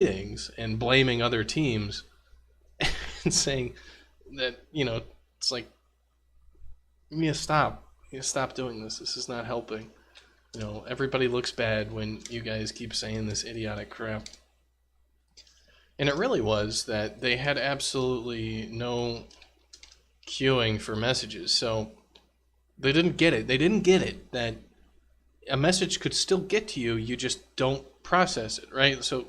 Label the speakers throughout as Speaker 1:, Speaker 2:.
Speaker 1: meetings and blaming other teams and saying that, it's like, you need to stop. You need to stop doing this. This is not helping. Everybody looks bad when you guys keep saying this idiotic crap. And it really was that they had absolutely no queuing for messages. So they didn't get it. They didn't get it that a message could still get to you. You just don't process it, right? So,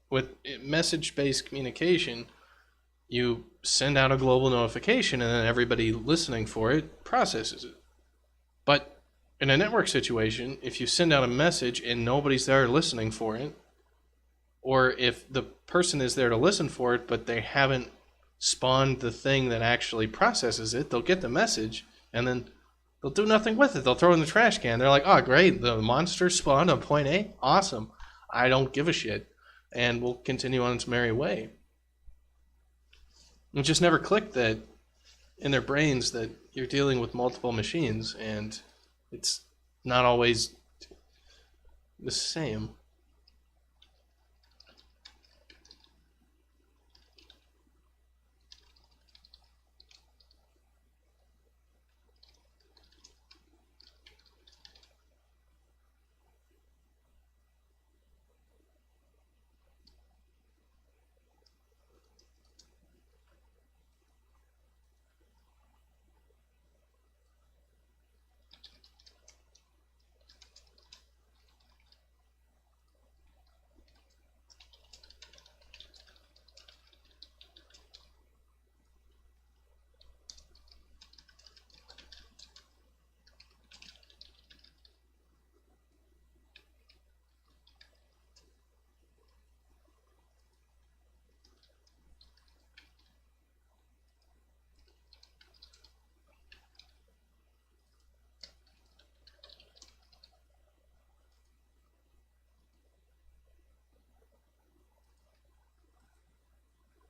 Speaker 1: with message-based communication, you send out a global notification and then everybody listening for it processes it. But in a network situation, if you send out a message and nobody's there listening for it, or if the person is there to listen for it, but they haven't spawned the thing that actually processes it, they'll get the message and then they'll do nothing with it. They'll throw it in the trash can. They're like, oh, great, the monster spawned on point A? Awesome. I don't give a shit. And we'll continue on its merry way. It just never clicked that in their brains that you're dealing with multiple machines and it's not always the same.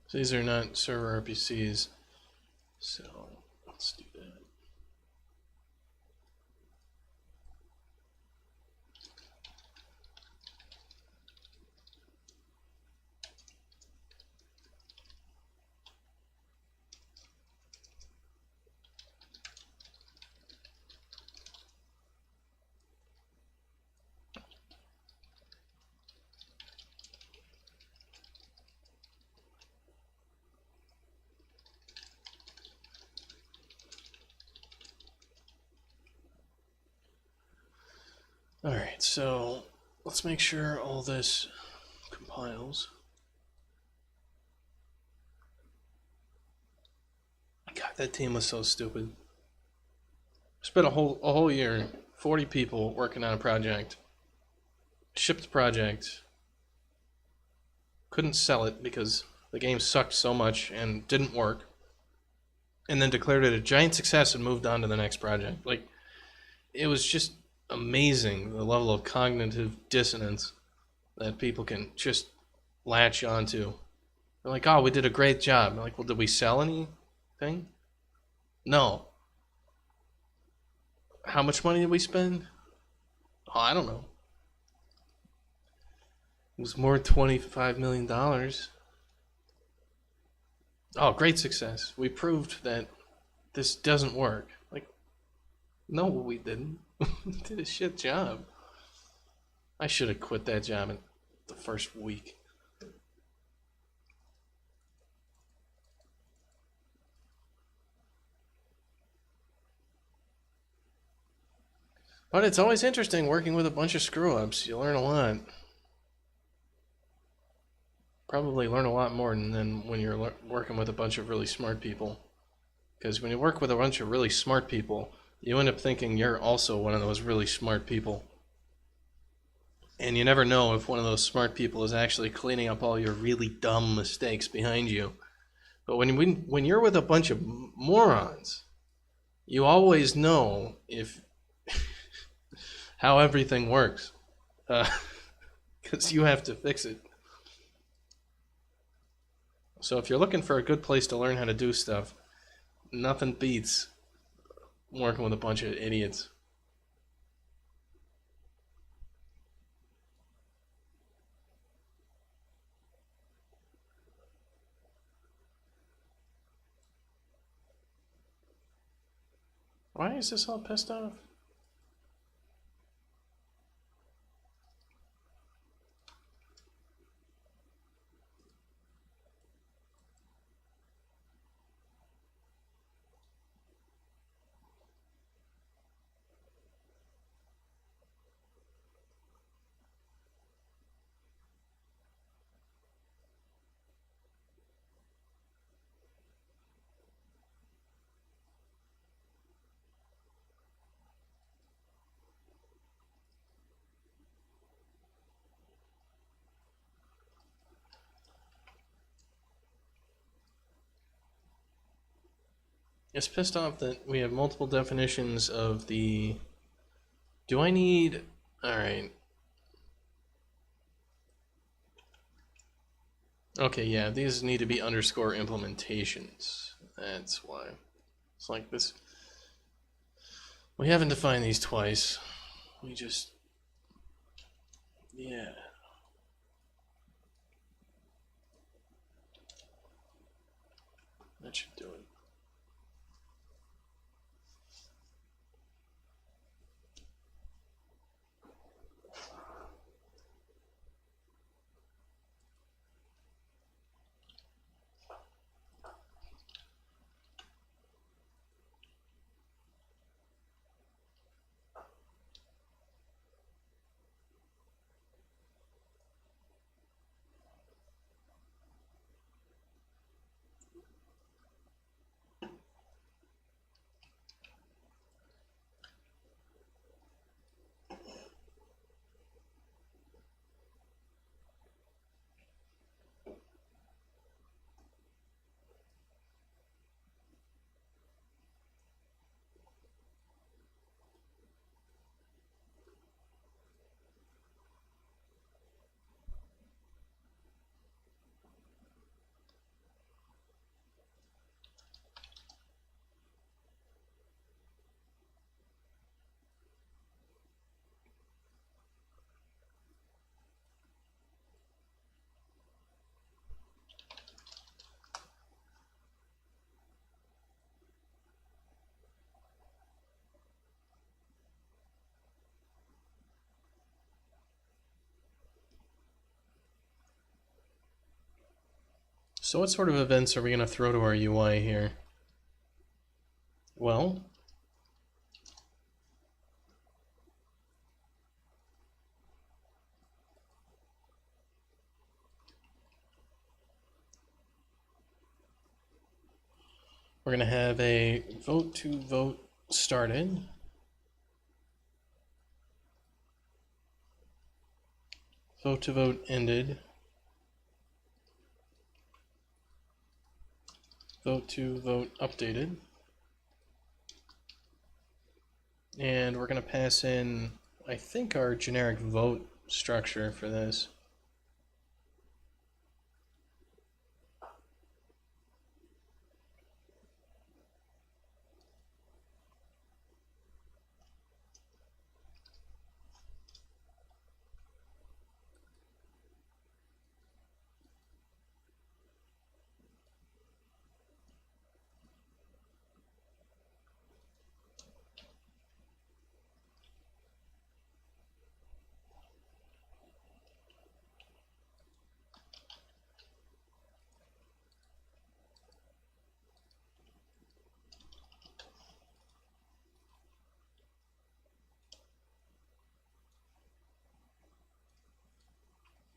Speaker 1: So these are not server RPCs. So let's do that. Alright, so let's make sure all this compiles. God, that team was so stupid. Spent a whole year, 40 people working on a project. Shipped the project. Couldn't sell it because the game sucked so much and didn't work. And then declared it a giant success and moved on to the next project. Like, it was just amazing the level of cognitive dissonance that people can just latch onto. They're like, oh, we did a great job. I'm like, well, did we sell anything? No. How much money did we spend? Oh, I don't know. It was more than $25 million. Oh, great success. We proved that this doesn't work. Like, no, we didn't. We did a shit job. I should have quit that job in the first week. But it's always interesting working with a bunch of screw-ups. You learn a lot. Probably learn a lot more than when you're working with a bunch of really smart people. Because when you work with a bunch of really smart people, you end up thinking you're also one of those really smart people. And you never know if one of those smart people is actually cleaning up all your really dumb mistakes behind you. But when you're with a bunch of morons, you always know if how everything works. Because you have to fix it. So if you're looking for a good place to learn how to do stuff, nothing beats working with a bunch of idiots. Why is this all pissed off? It's pissed off that we have multiple definitions of the... Do I need... Alright. Okay, yeah, these need to be underscore implementations. That's why. It's like this. We haven't defined these twice. We just... Yeah. That should do it. So what sort of events are we going to throw to our UI here? Well, we're going to have a vote to vote started. Vote to vote ended. Vote to vote updated. And we're going to pass in, I think, our generic vote structure for this.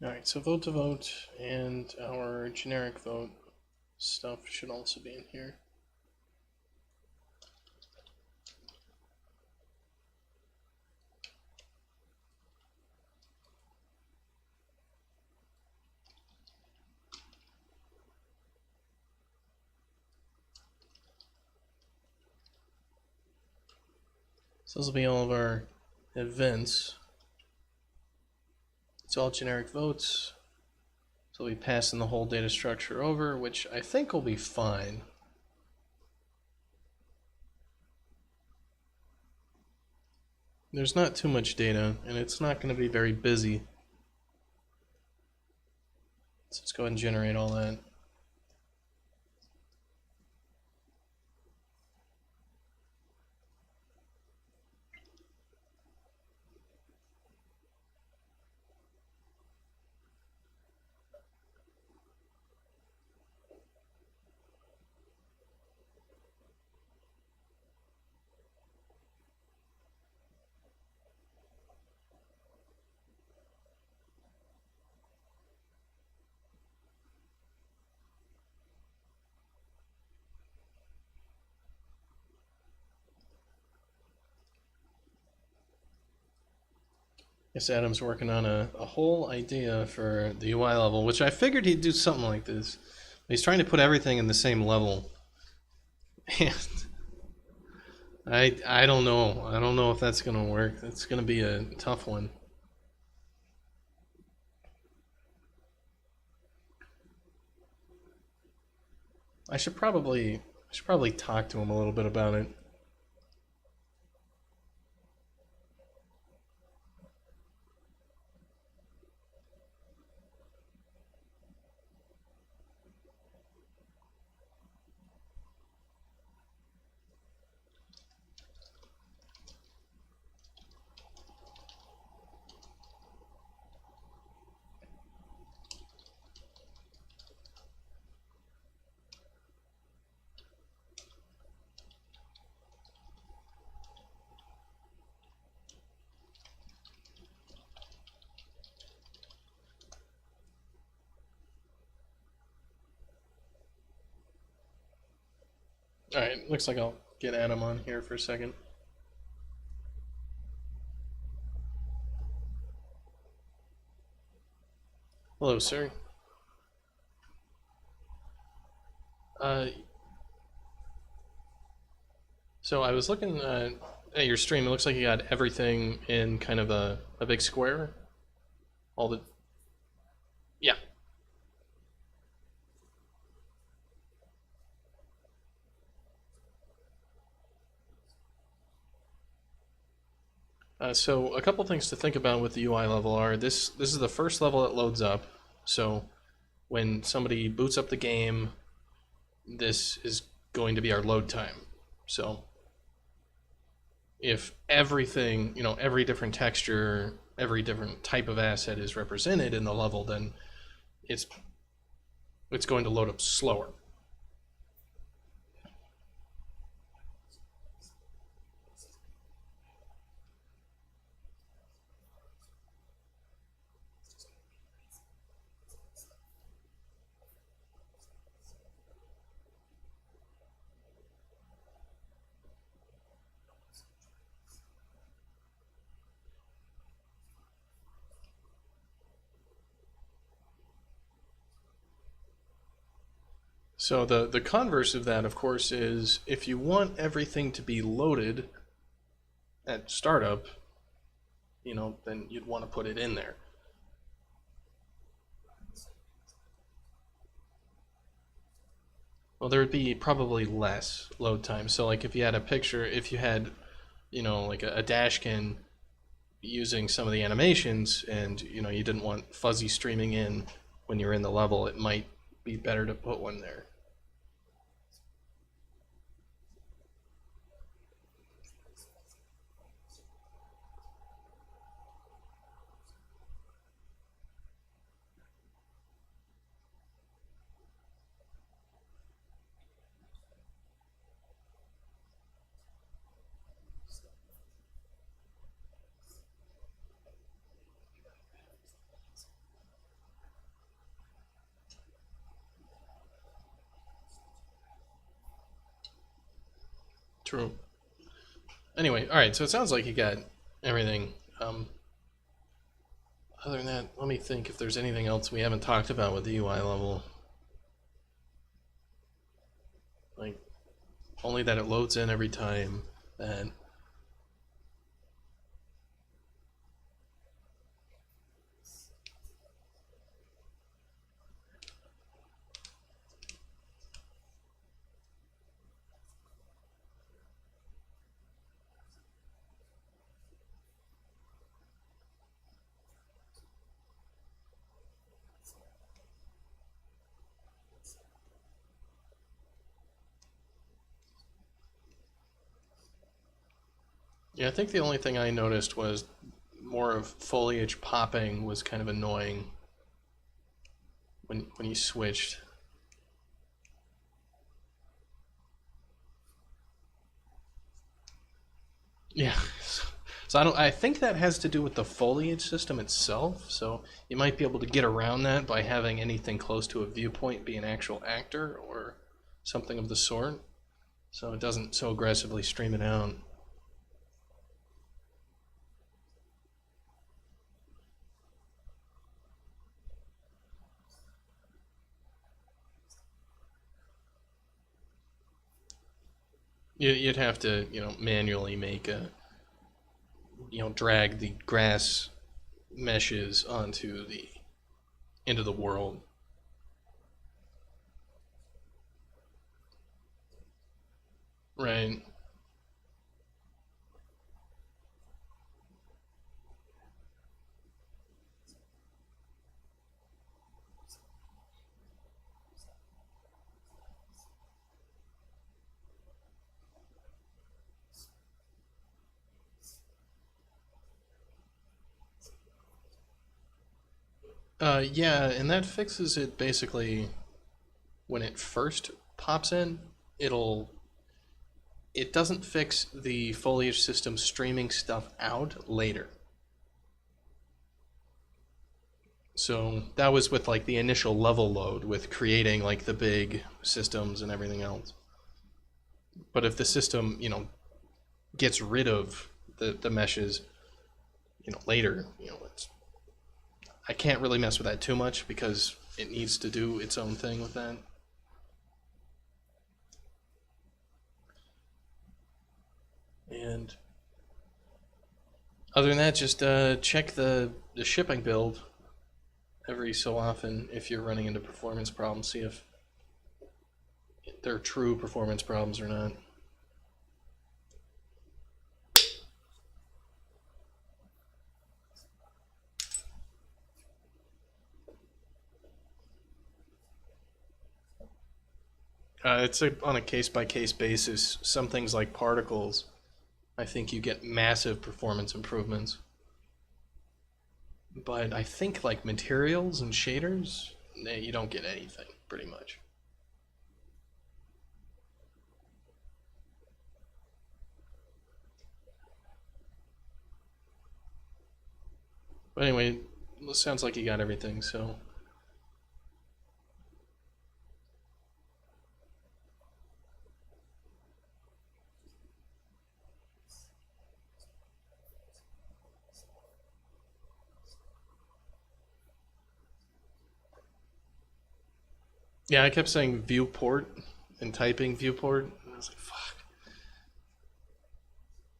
Speaker 1: Alright, so vote to vote and our generic vote stuff should also be in here. So those will be all of our events. It's all generic votes. So we'll be passing the whole data structure over, which I think will be fine. There's not too much data, and it's not going to be very busy. So let's go ahead and generate all that. Yes, Adam's working on a whole idea for the UI level, which I figured he'd do something like this. He's trying to put everything in the same level. And I don't know. I don't know if that's gonna work. It's gonna be a tough one. I should probably talk to him a little bit about it. All right, looks like I'll get Adam on here for a second. Hello, sir. Uh, so I was looking at your stream. It looks like you got everything in kind of a big square. All the yeah. So a couple things to think about with the UI level are this is the first level that loads up. So when somebody boots up the game, this is going to be our load time. So if everything, every different texture, every different type of asset is represented in the level, then it's it's going to load up slower. So the converse of that, of course, is if you want everything to be loaded at startup, then you'd want to put it in there. Well, there would be probably less load time. So, like, if you had a picture, if you had, like a Dashkin using some of the animations, and you didn't want fuzzy streaming in when you're in the level, it might be better to put one there. True. Anyway, all right. So it sounds like you got everything. Other than that, let me think if there's anything else we haven't talked about with the UI level. Like, only that it loads in every time. That yeah, I think the only thing I noticed was more of foliage popping was kind of annoying when you switched. Yeah. So I think that has to do with the foliage system itself. So you might be able to get around that by having anything close to a viewpoint be an actual actor or something of the sort. So it doesn't so aggressively stream it out. You'd have to, manually make a, drag the grass meshes onto the into the world. Right. Yeah, and that fixes it basically when it first pops in. It'll it doesn't fix the foliage system streaming stuff out later. So that was with like the initial level load with creating like the big systems and everything else. But if the system, gets rid of the meshes, later, I can't really mess with that too much because it needs to do its own thing with that. And other than that, just check the shipping build every so often if you're running into performance problems. See if they're true performance problems or not. It's on a case by case basis. Some things like particles, I think you get massive performance improvements. But I think like materials and shaders, you don't get anything pretty much. But anyway, it sounds like you got everything, so. Yeah, I kept saying viewport and typing viewport. And I was like, fuck.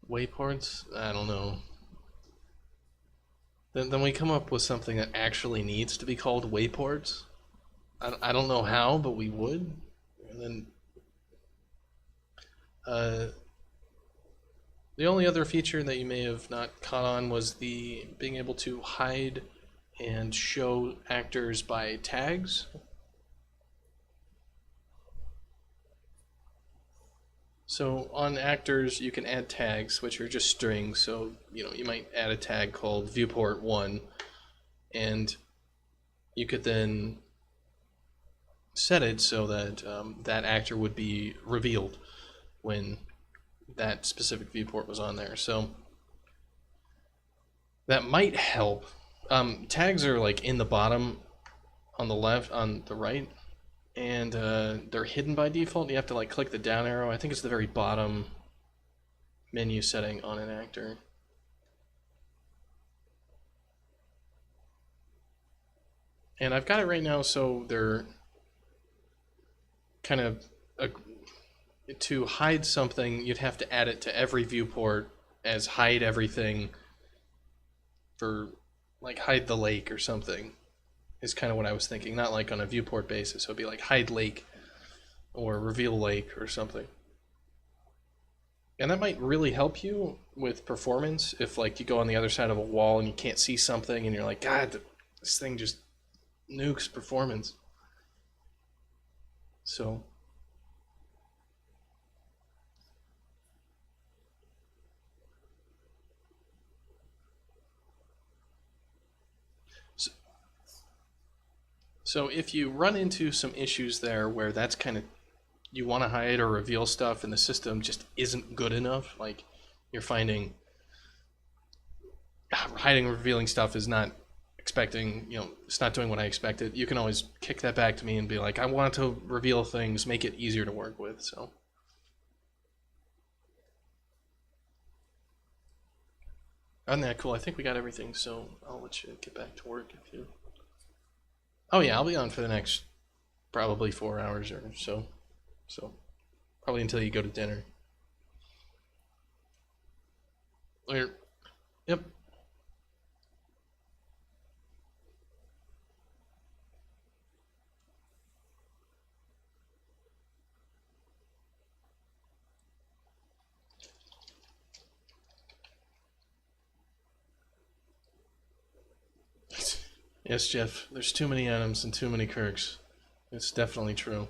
Speaker 1: Wayports? I don't know. Then we come up with something that actually needs to be called wayports. I don't know how, but we would. And then uh, the only other feature that you may have not caught on was the being able to hide and show actors by tags. So on actors, you can add tags, which are just strings. So you might add a tag called viewport one, and you could then set it so that that actor would be revealed when that specific viewport was on there. So that might help. Tags are like in the bottom on the left, on the right, and they're hidden by default. You have to like click the down arrow. I think it's the very bottom menu setting on an actor. And I've got it right now, so they're kind of to hide something, you'd have to add it to every viewport as hide everything for like hide the lake or something is kind of what I was thinking. Not like on a viewport basis. So it'd be like hide lake or reveal lake or something. And that might really help you with performance if like you go on the other side of a wall and you can't see something and you're like, God, this thing just nukes performance. So So if you run into some issues there where that's kind of you want to hide or reveal stuff and the system just isn't good enough, like you're finding hiding and revealing stuff is not expecting, it's not doing what I expected, you can always kick that back to me and be like, I want to reveal things, make it easier to work with. So other than that, cool. I think we got everything, so I'll let you get back to work if you. Oh yeah, I'll be on for the next probably 4 hours or so. So probably until you go to dinner. Yep. Yes, Jeff. There's too many Adams and too many Kirks. It's definitely true.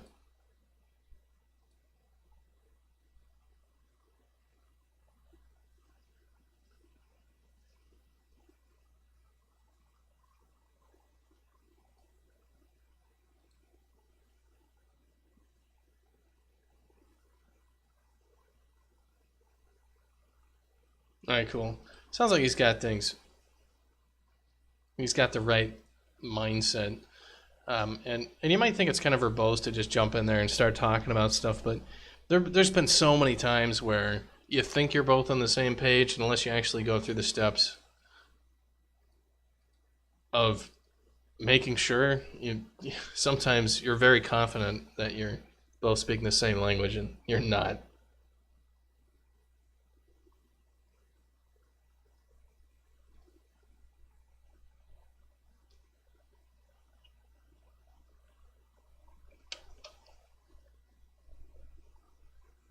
Speaker 1: All right, cool. Sounds like he's got things. He's got the right mindset. And you might think it's kind of verbose to just jump in there and start talking about stuff, but there's been so many times where you think you're both on the same page, and unless you actually go through the steps of making sure, sometimes you're very confident that you're both speaking the same language, and you're not.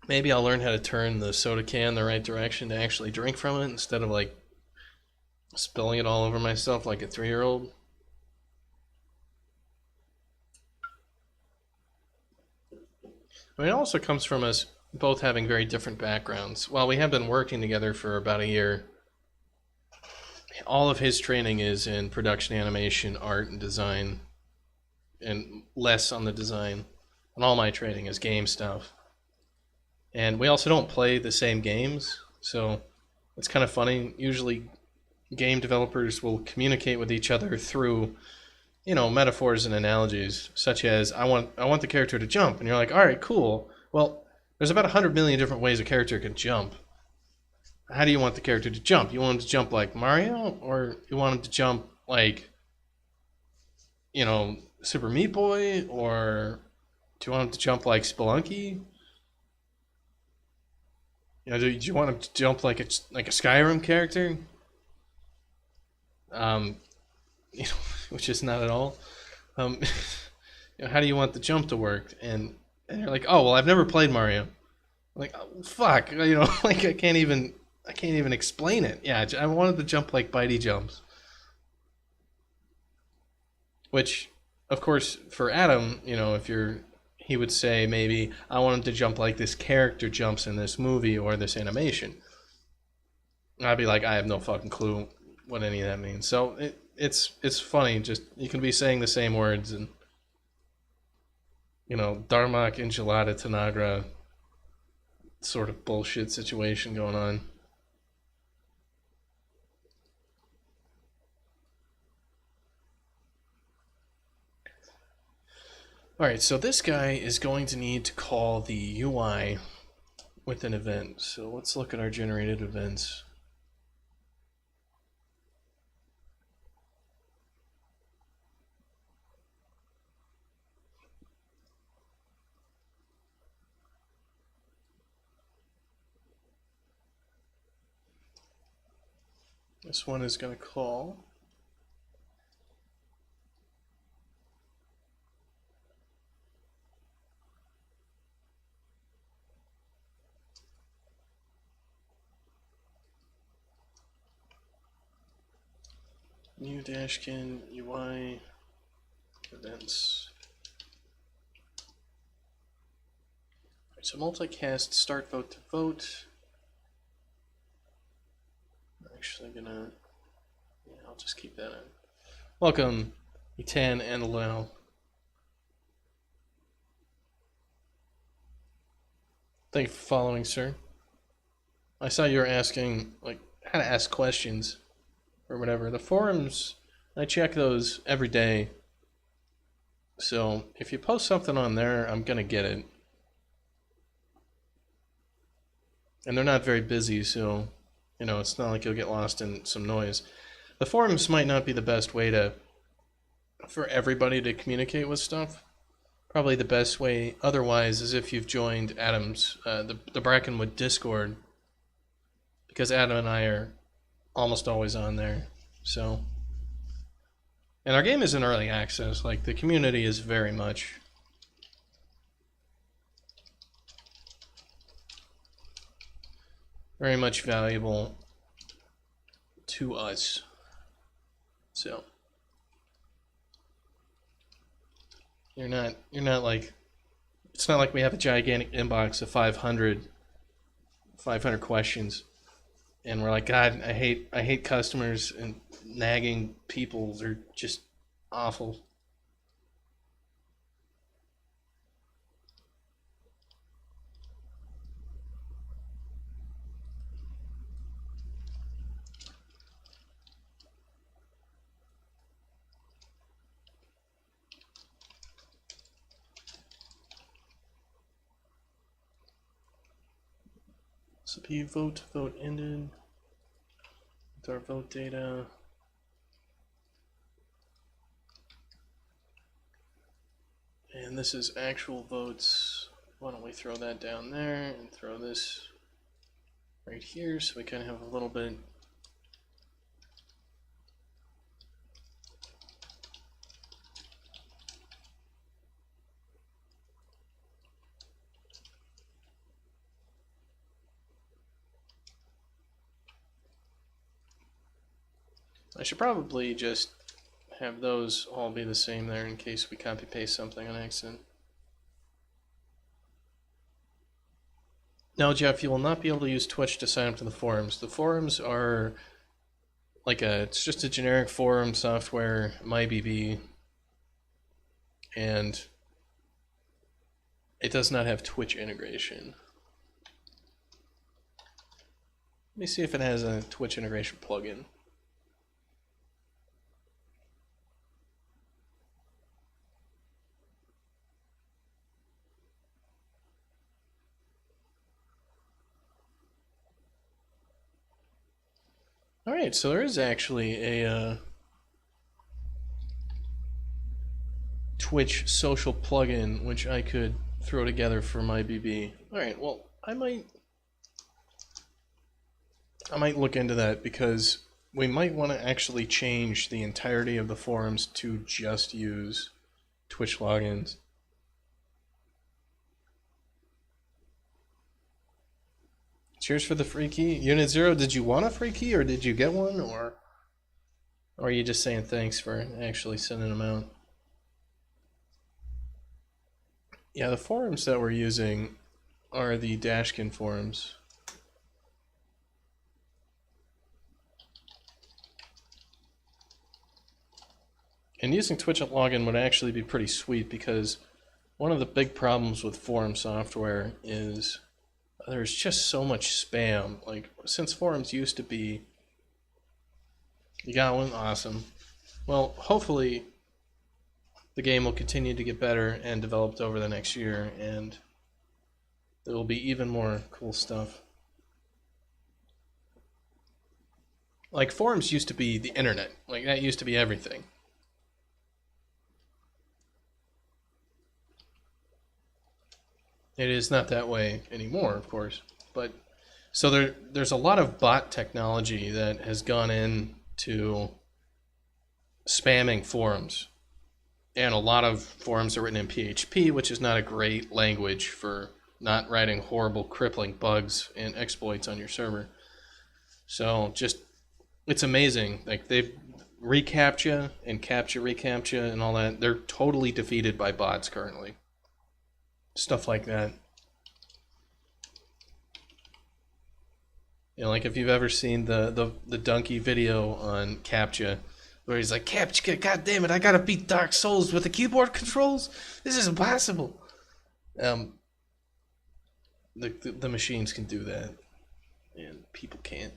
Speaker 1: Maybe I'll learn how to turn the soda can the right direction to actually drink from it instead of like spilling it all over myself like a 3-year-old. I mean, it also comes from us both having very different backgrounds. While we have been working together for about a year, all of his training is in production animation, art, and design, and less on the design. And all my training is game stuff. And we also don't play the same games, so it's kind of funny. Usually, game developers will communicate with each other through, metaphors and analogies, such as I want the character to jump, and you're like, all right, cool. Well, there's about 100 million different ways a character can jump. How do you want the character to jump? You want him to jump like Mario, or you want him to jump like, Super Meat Boy, or do you want him to jump like Spelunky? Do you want him to jump like a Skyrim character? Um, which is not at all. Um, how do you want the jump to work? And you're like, oh well, I've never played Mario. I'm like, oh, fuck, like I can't even explain it. Yeah, I wanted to jump like Bitey jumps, which, of course, for Adam, he would say maybe I want him to jump like this character jumps in this movie or this animation. I'd be like, I have no fucking clue what any of that means. So it's funny. Just you can be saying the same words and Darmok Enchilada Tanagra sort of bullshit situation going on. Alright, so this guy is going to need to call the UI with an event. So let's look at our generated events. This one is going to call new Dashkin UI events. Right, so multicast start vote to vote. I'm actually gonna, I'll just keep that in. Welcome, Etan and Lal. Thank you for following, sir. I saw you were asking how to ask questions or whatever. The forums, I check those every day. So if you post something on there, I'm gonna get it. And they're not very busy, so it's not like you'll get lost in some noise. The forums might not be the best way for everybody to communicate with stuff. Probably the best way otherwise is if you've joined Adam's the Brackenwood Discord, because Adam and I are almost always on there. So, and our game is in early access. Like, the community is very much valuable to us. So you're not like, it's not like we have a gigantic inbox of 500 questions and we're like, God, I hate customers and nagging people. They're just awful. CPU vote ended. With our vote data. And this is actual votes. Why don't we throw that down there and throw this right here so we kind of have a little bit. I should probably just have those all be the same there in case we copy paste something on accident. No, Jeff, you will not be able to use Twitch to sign up to the forums. The forums are like it's just a generic forum software, MyBB, and it does not have Twitch integration. Let me see if it has a Twitch integration plugin. Alright, so there is actually a Twitch social plugin which I could throw together for MyBB. Alright, well, I might look into that because we might want to actually change the entirety of the forums to just use Twitch logins. Cheers for the free key. Unit 0, did you want a free key or did you get one? Or are you just saying thanks for actually sending them out? Yeah, the forums that we're using are the Dashkin forums. And using Twitch login would actually be pretty sweet because one of the big problems with forum software is there's just so much spam. Like, since forums used to be, you got one, awesome. Well, hopefully the game will continue to get better and developed over the next year, and there will be even more cool stuff. Like, forums used to be the internet. Like, that used to be everything. It is not that way anymore, of course. But so there's a lot of bot technology that has gone into spamming forums. And a lot of forums are written in PHP, which is not a great language for not writing horrible, crippling bugs and exploits on your server. So just, it's amazing. Like, they've reCAPTCHA and CAPTCHA, reCAPTCHA, and all that. They're totally defeated by bots currently. Stuff like that. You know, like if you've ever seen the donkey video on CAPTCHA, where he's like, CAPTCHA, God damn it, I gotta beat Dark Souls with the keyboard controls? This is impossible. The machines can do that, and people can't.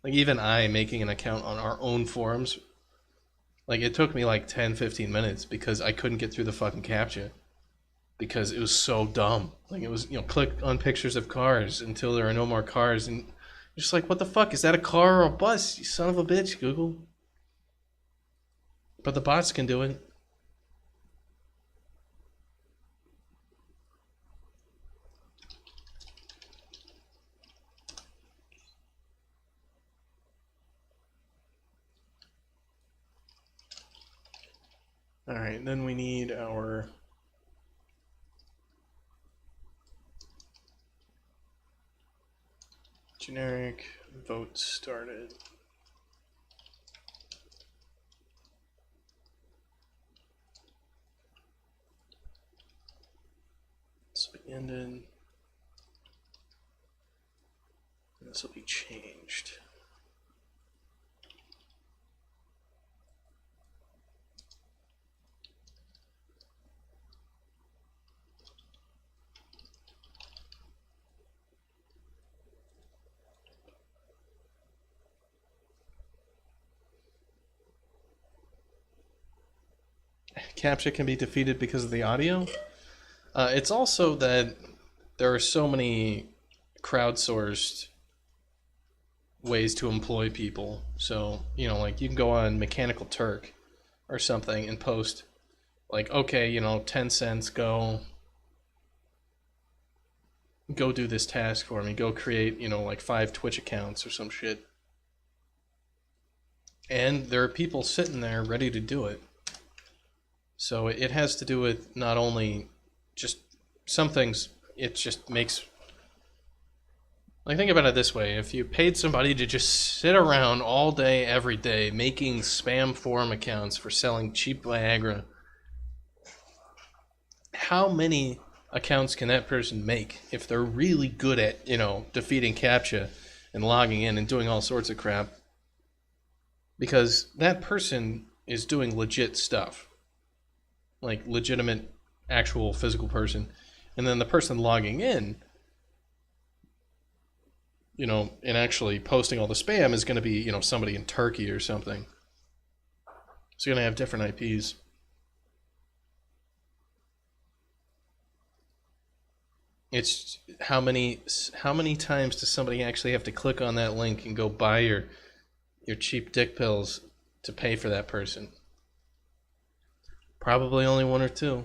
Speaker 1: Like, even I, making an account on our own forums, like, it took me like 10-15 minutes because I couldn't get through the fucking CAPTCHA. Because it was so dumb. Like, it was, you know, click on pictures of cars until there are no more cars, and you're just like, what the fuck? Is that a car or a bus? You son of a bitch, Google. But the bots can do it. Alright, then we need our generic vote started. This will be ended. And this will be changed. CAPTCHA can be defeated because of the audio. It's also that there are so many crowdsourced ways to employ people. So, you know, like you can go on Mechanical Turk or something and post, like, okay, you know, 10 cents, go do this task for me. Go create, you know, like 5 Twitch accounts or some shit. And there are people sitting there ready to do it. So it has to do with not only just some things, it just makes... Like, think about it this way. If you paid somebody to just sit around all day, every day, making spam forum accounts for selling cheap Viagra, how many accounts can that person make if they're really good at, you know, defeating CAPTCHA and logging in and doing all sorts of crap? Because that person is doing legit stuff. Like, legitimate, actual, physical person. And then the person logging in, you know, and actually posting all the spam is going to be, you know, somebody in Turkey or something. So you're going to have different IPs. It's how many times does somebody actually have to click on that link and go buy your cheap dick pills to pay for that person? Probably only 1 or 2.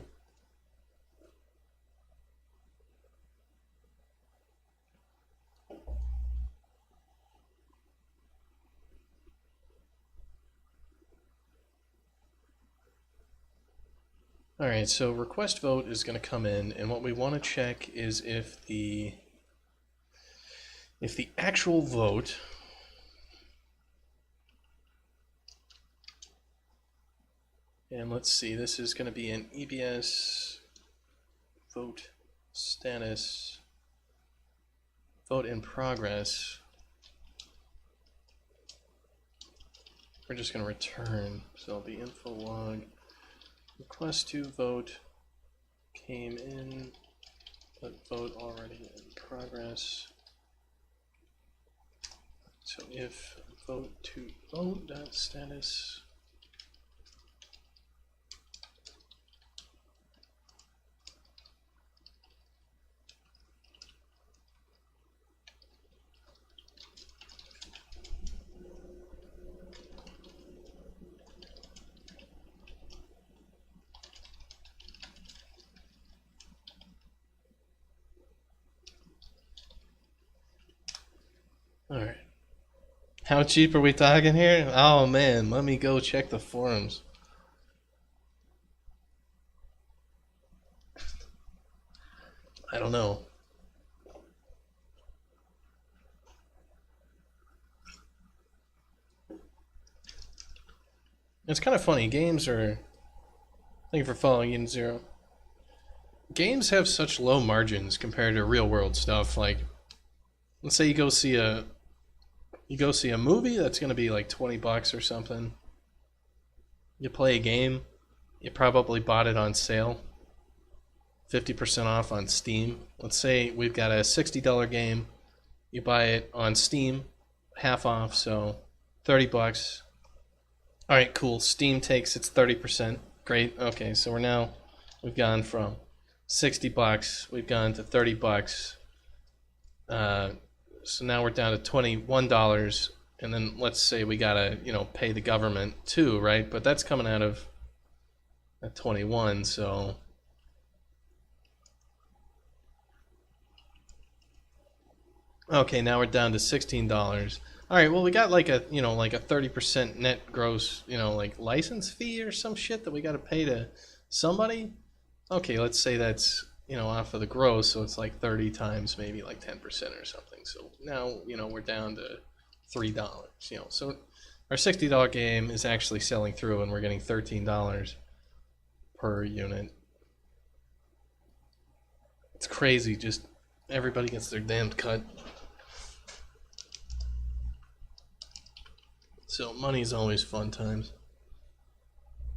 Speaker 1: Alright, so request vote is going to come in, and what we want to check is if the actual vote and let's see, this is going to be an EBS vote status, vote in progress. We're just going to return, so it'll be info log. Request to vote came in, but vote already in progress. So if vote to vote dot status Alright. How cheap are we talking here? Oh man, let me go check the forums. I don't know. It's kind of funny. Games are... Thank you for following in Zero. Games have such low margins compared to real world stuff. Like, let's say you go see a movie that's going to be like $20 or something. You play a game, you probably bought it on sale, 50% off on Steam. Let's say we've got a $60 game, you buy it on Steam, half off, so $30. Alright, cool. Steam takes its 30%. Great. Okay, so we've gone from $60, we've gone to $30. So now we're down to $21, and then let's say we gotta, you know, pay the government too, right? But that's coming out of at 21, so okay, now we're down to $16. All right, well, we got like a, like a 30% net gross, like license fee or some shit that we got to pay to somebody. Okay, let's say that's, off of the gross, so it's like 30 times maybe like 10% or something. So now, we're down to $3, So our $60 game is actually selling through and we're getting $13 per unit. It's crazy, just everybody gets their damned cut. So money's always fun times.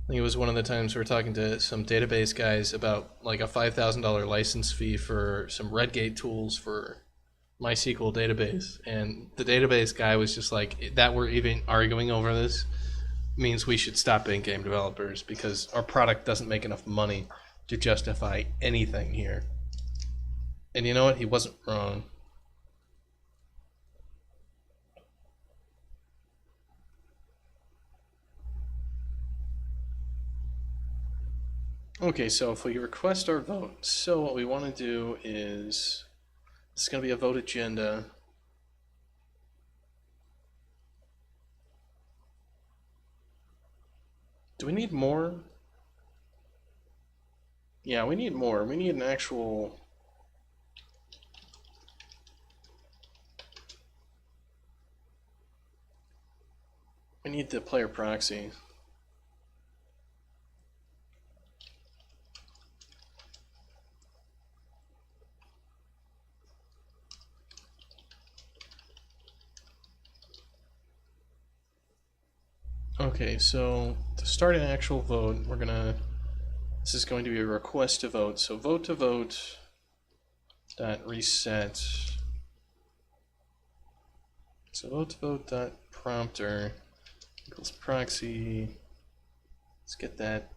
Speaker 1: I think it was one of the times we were talking to some database guys about like a $5,000 license fee for some Redgate tools for MySQL database, and the database guy was just like, that we're even arguing over this means we should stop being game developers because our product doesn't make enough money to justify anything here. And you know what? He wasn't wrong. Okay, so if we request our vote, so what we want to do is, it's going to be a vote agenda. Do we need more? Yeah, we need more. We need an actual... We need the player proxy. Okay, so to start an actual vote, this is going to be a request to vote. So vote to vote dot reset. So vote to vote dot prompter equals proxy. Let's get that.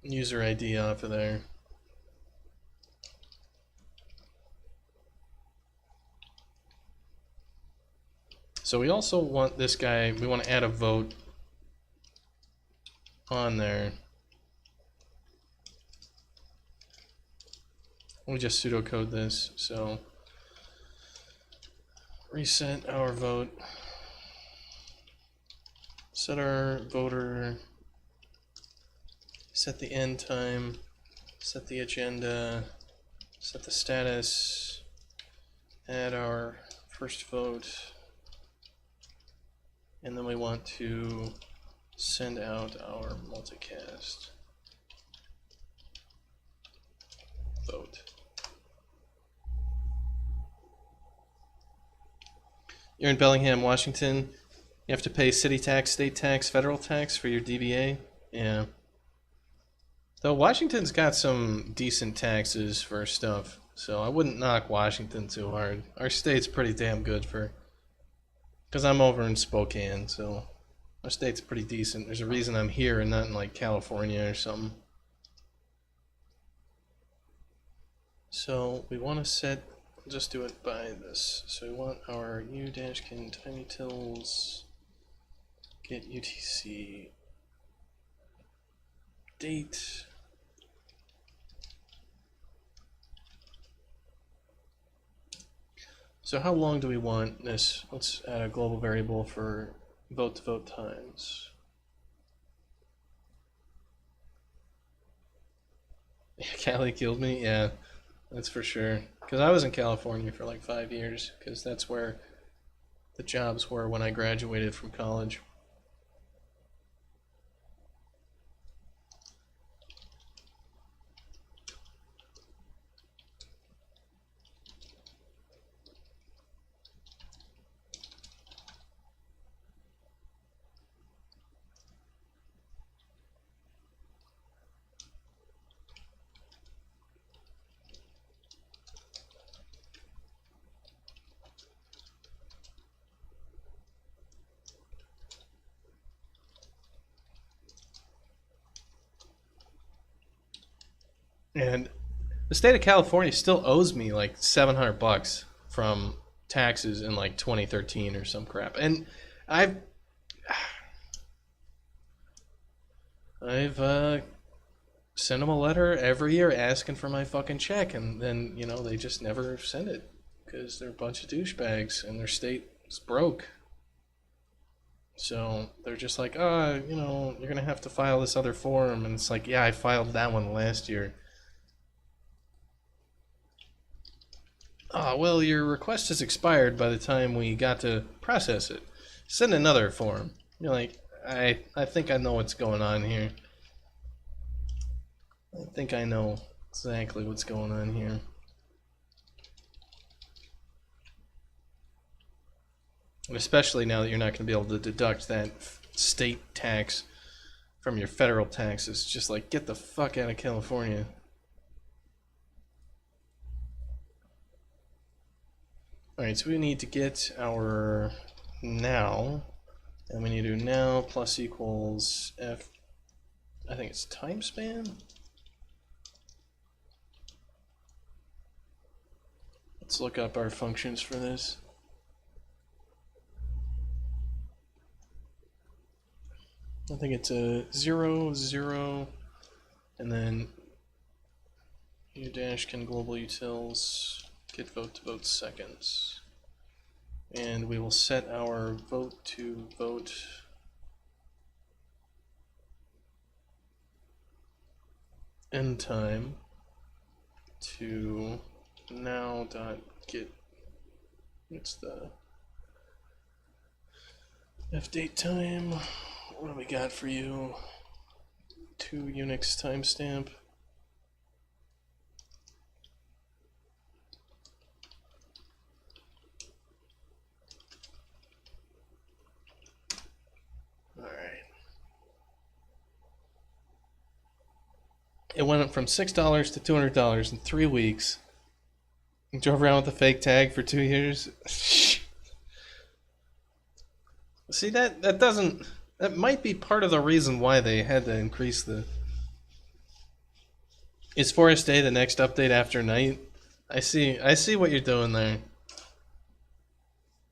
Speaker 1: User ID off of there. So we also want this guy, we want to add a vote on there. Let me just pseudocode this. So reset our vote. Set our voter. Set the end time. Set the agenda. Set the status. Add our first vote. And then we want to send out our multicast vote. You're in Bellingham, Washington. You have to pay city tax, state tax, federal tax for your DBA. Yeah. Though Washington's got some decent taxes for stuff, so I wouldn't knock Washington too hard. Our state's pretty damn good for... Because I'm over in Spokane, so our state's pretty decent. There's a reason I'm here and not in like California or something. So we want to set, just do it by this. So we want our u-dashkin tinytils get UTC date. So how long do we want this? Let's add a global variable for vote-to-vote times. Cali killed me? Yeah, that's for sure. Because I was in California for like 5 years, because that's where the jobs were when I graduated from college. And the state of California still owes me like $700 from taxes in like 2013 or some crap. And I've send them a letter every year asking for my fucking check, and then, you know, they just never send it because they're a bunch of douchebags and their state is broke. So they're just like, you know, you're gonna have to file this other form, and it's like, yeah, I filed that one last year. Well, your request has expired by the time we got to process it. Send another form. You're like, I think I know what's going on here. I think I know exactly what's going on here. And especially now that you're not going to be able to deduct that state tax from your federal taxes. Just like, get the fuck out of California. Alright, so we need to get our now, and we need to do now plus equals f, I think it's time span? Let's look up our functions for this. I think it's a 0, 0, and then Dashkin global utils get vote to vote seconds. And we will set our vote to vote end time to now.get, it's the F date time. What do we got for you? 2 Unix timestamp. Alright. It went up from $6 to $200 in 3 weeks. You drove around with a fake tag for 2 years. See, that doesn't... That might be part of the reason why they had to increase the... Is Forest Day the next update after night? I see what you're doing there.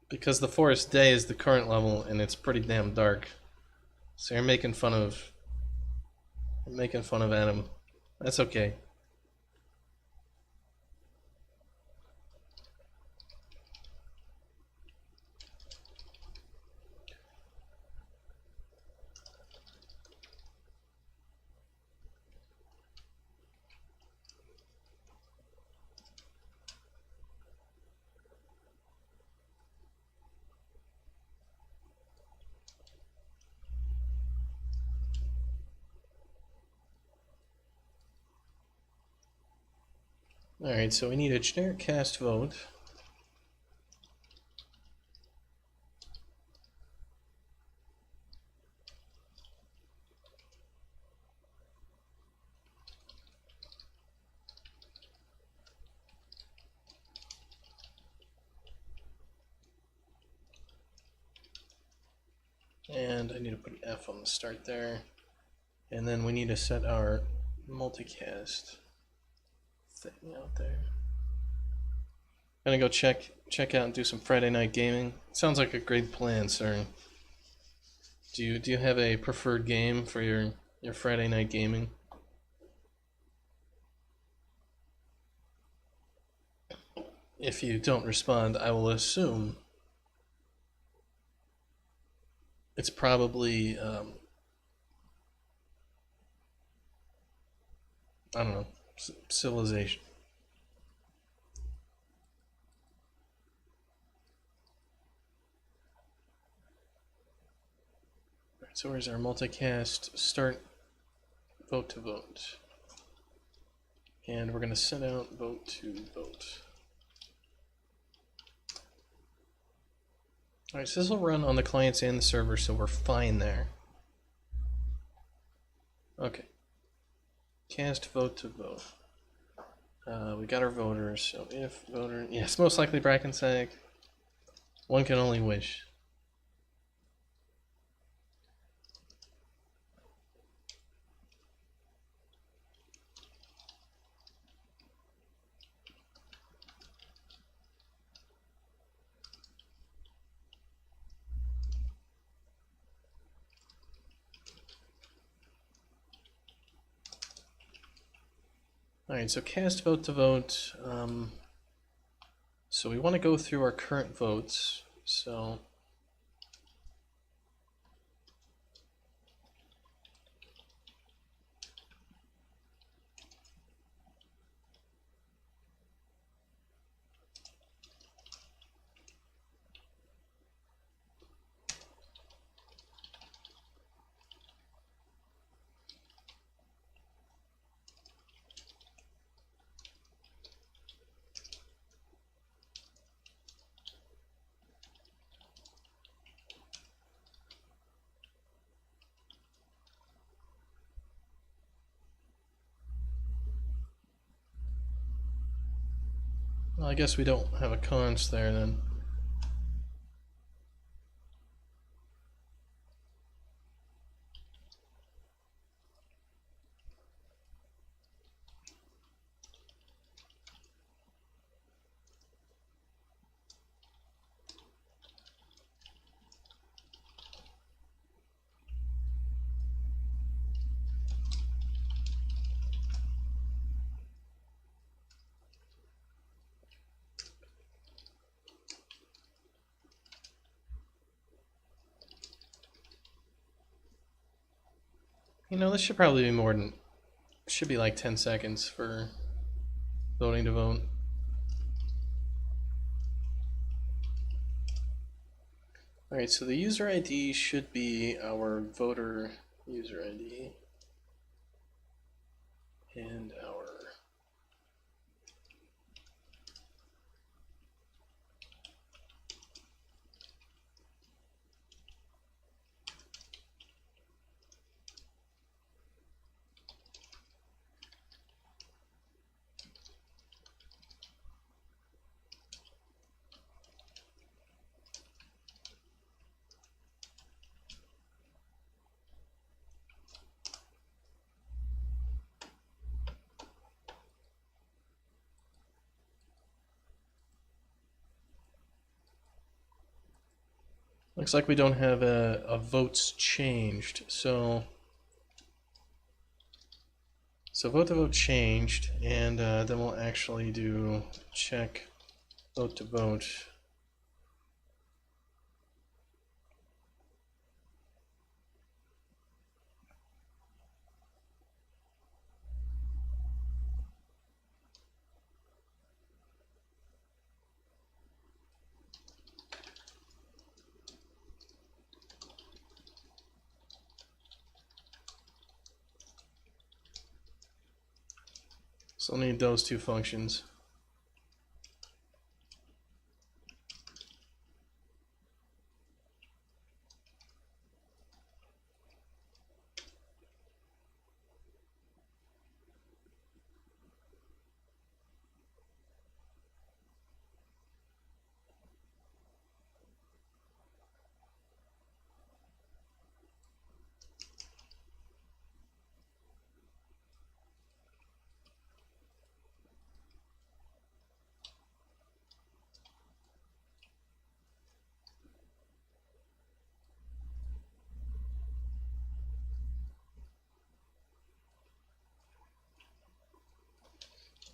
Speaker 1: Because the Forest Day is the current level, and it's pretty damn dark. So you're making fun of... Adam. That's okay. Alright, so we need a generic cast vote. And I need to put an F on the start there. And then we need to set our multicast thing out there. Gonna go check out and do some Friday night gaming. Sounds like a great plan, sir. Do you have a preferred game for your Friday night gaming? If you don't respond, I will assume it's probably I don't know, Civilization. Alright, so where's our multicast? Start vote to vote. And we're gonna set out vote to vote. Alright, so this will run on the clients and the server, so we're fine there. Okay. Cast vote to vote. We got our voters, so if voter... Yes, most likely Brackensag. One can only wish. Alright, so cast vote to vote. So we want to go through our current votes. So well, I guess we don't have a const there then. You know, this should probably be more than, should be like 10 seconds for voting to vote. Alright, so the user ID should be our voter user ID. And our looks like we don't have a votes changed, so vote to vote changed, and then we'll actually do check vote to vote. So I'll need those two functions.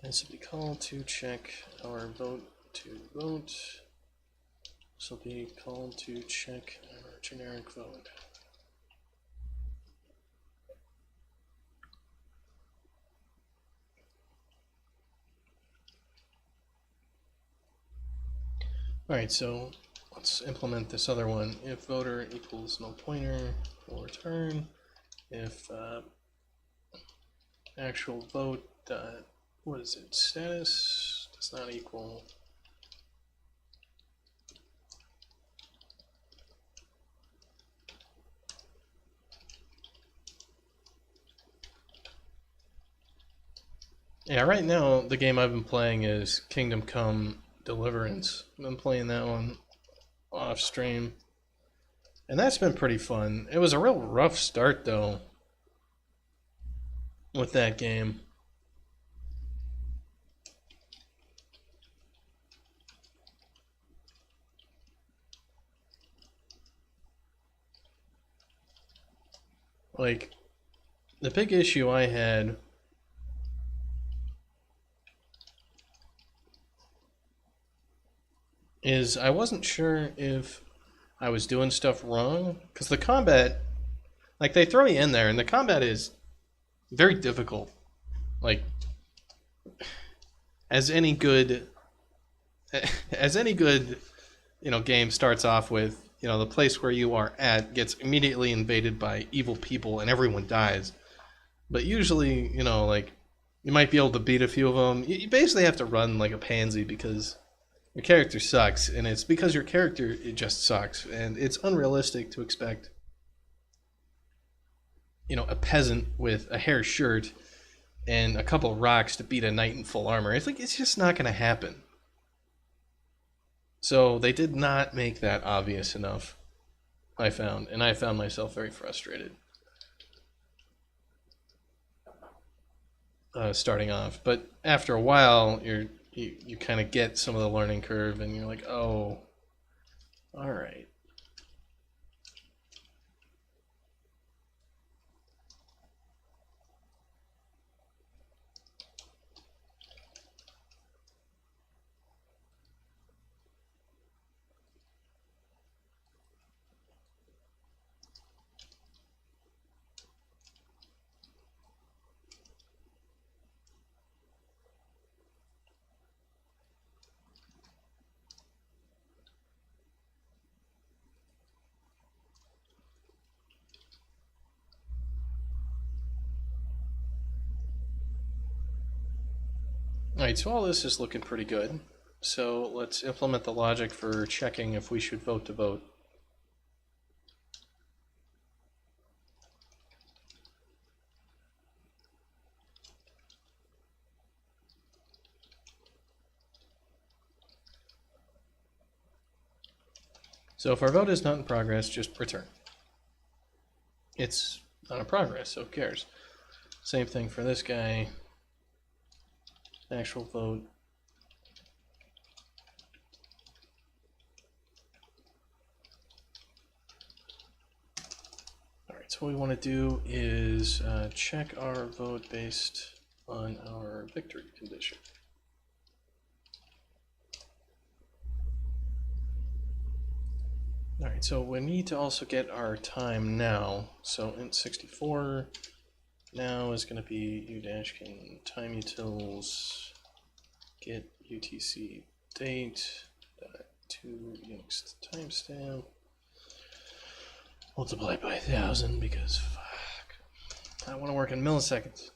Speaker 1: This will be call to check our vote to vote. This will be call to check our generic vote. Alright, so let's implement this other one. If voter equals null pointer, we'll return. If actual vote what is it, status does not equal yeah, right now the game I've been playing is Kingdom Come Deliverance. I've been playing that one off stream, and that's been pretty fun. It was a real rough start though with that game. Like, the big issue I had is I wasn't sure if I was doing stuff wrong because the combat, like they throw you in there, and the combat is very difficult. Like as any good, as any good, game starts off with, the place where you are at gets immediately invaded by evil people and everyone dies. But usually, like you might be able to beat a few of them. You basically have to run like a pansy because your character sucks, and it's because your character it just sucks, and it's unrealistic to expect a peasant with a hair shirt and a couple of rocks to beat a knight in full armor. It's like it's just not going to happen. So they did not make that obvious enough. I found myself very frustrated starting off. But after a while, you kind of get some of the learning curve, and you're like, oh, all right. Alright, so all this is looking pretty good. So let's implement the logic for checking if we should vote to vote. So if our vote is not in progress, just return. It's not in progress, so who cares? Same thing for this guy. Actual vote. Alright, so what we want to do is check our vote based on our victory condition. Alright, so we need to also get our time now. So int 64 now is going to be u-dashkin time utils get UTC date to Unix timestamp multiply by 1000 because fuck, I want to work in milliseconds.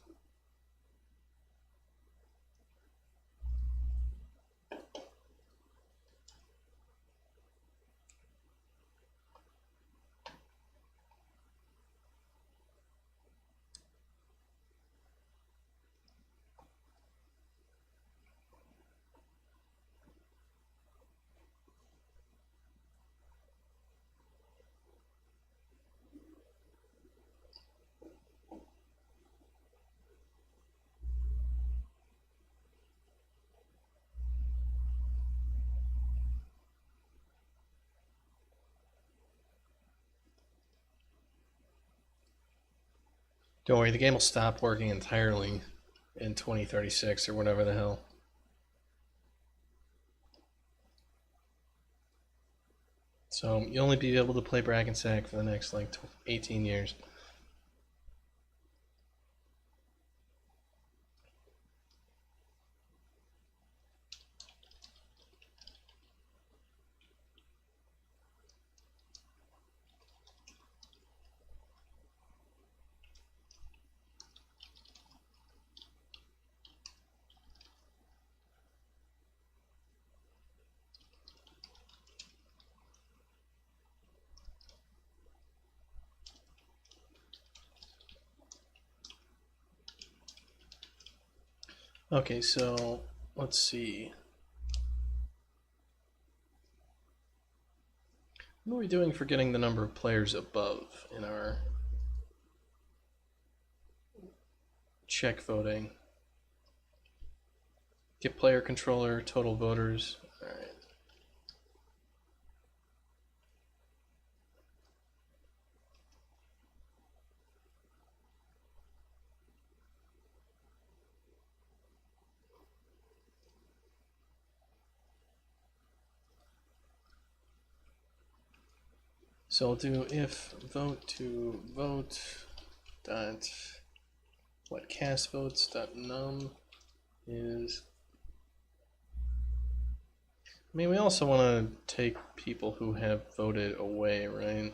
Speaker 1: Don't worry, the game will stop working entirely in 2036 or whatever the hell. So you'll only be able to play Brackensack for the next like 18 years. Okay, so let's see. What are we doing for getting the number of players above in our check voting? Get player controller, total voters. All right. So I'll do if vote to vote dot what cast votes dot num is. I mean, we also want to take people who have voted away, right?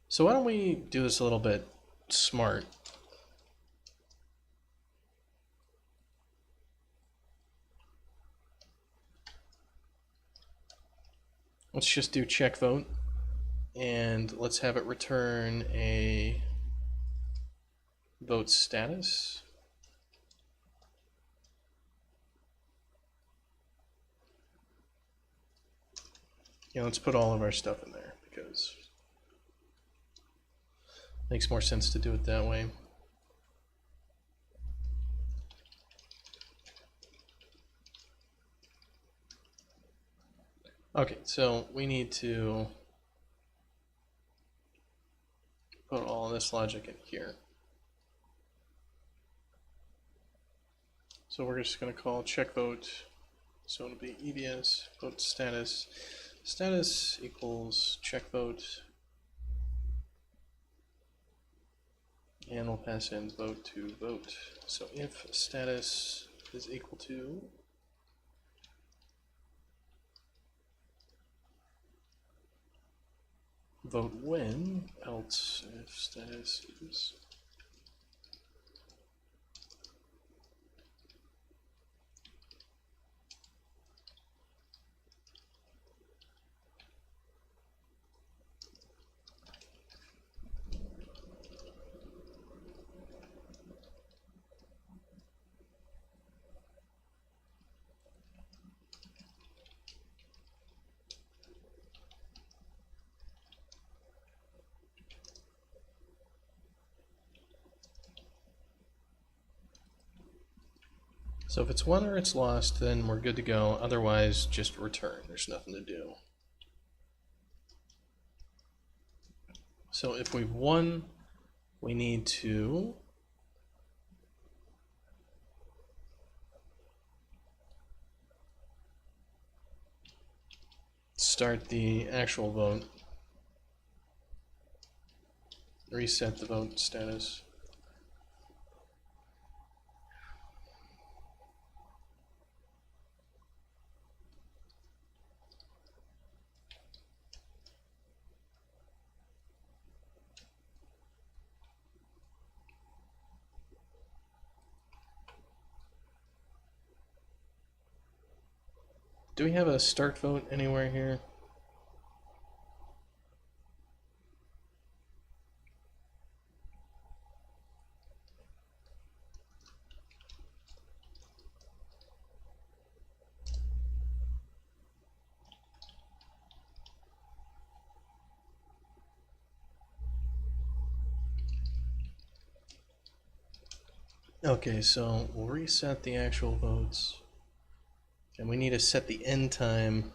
Speaker 1: So why don't we do this a little bit smart? Let's just do check vote, and let's have it return a vote status. Yeah, let's put all of our stuff in there because it makes more sense to do it that way. Okay, so we need to put all of this logic in here. So we're just going to call check vote. So it'll be EVS vote status. Status equals check vote. And we'll pass in vote to vote. So if status is equal to vote when, else if status is so if it's won or it's lost, then we're good to go. Otherwise, just return. There's nothing to do. So if we've won, we need to start the actual vote, reset the vote status. Do we have a start vote anywhere here? Okay, so we'll reset the actual votes. And we need to set the end time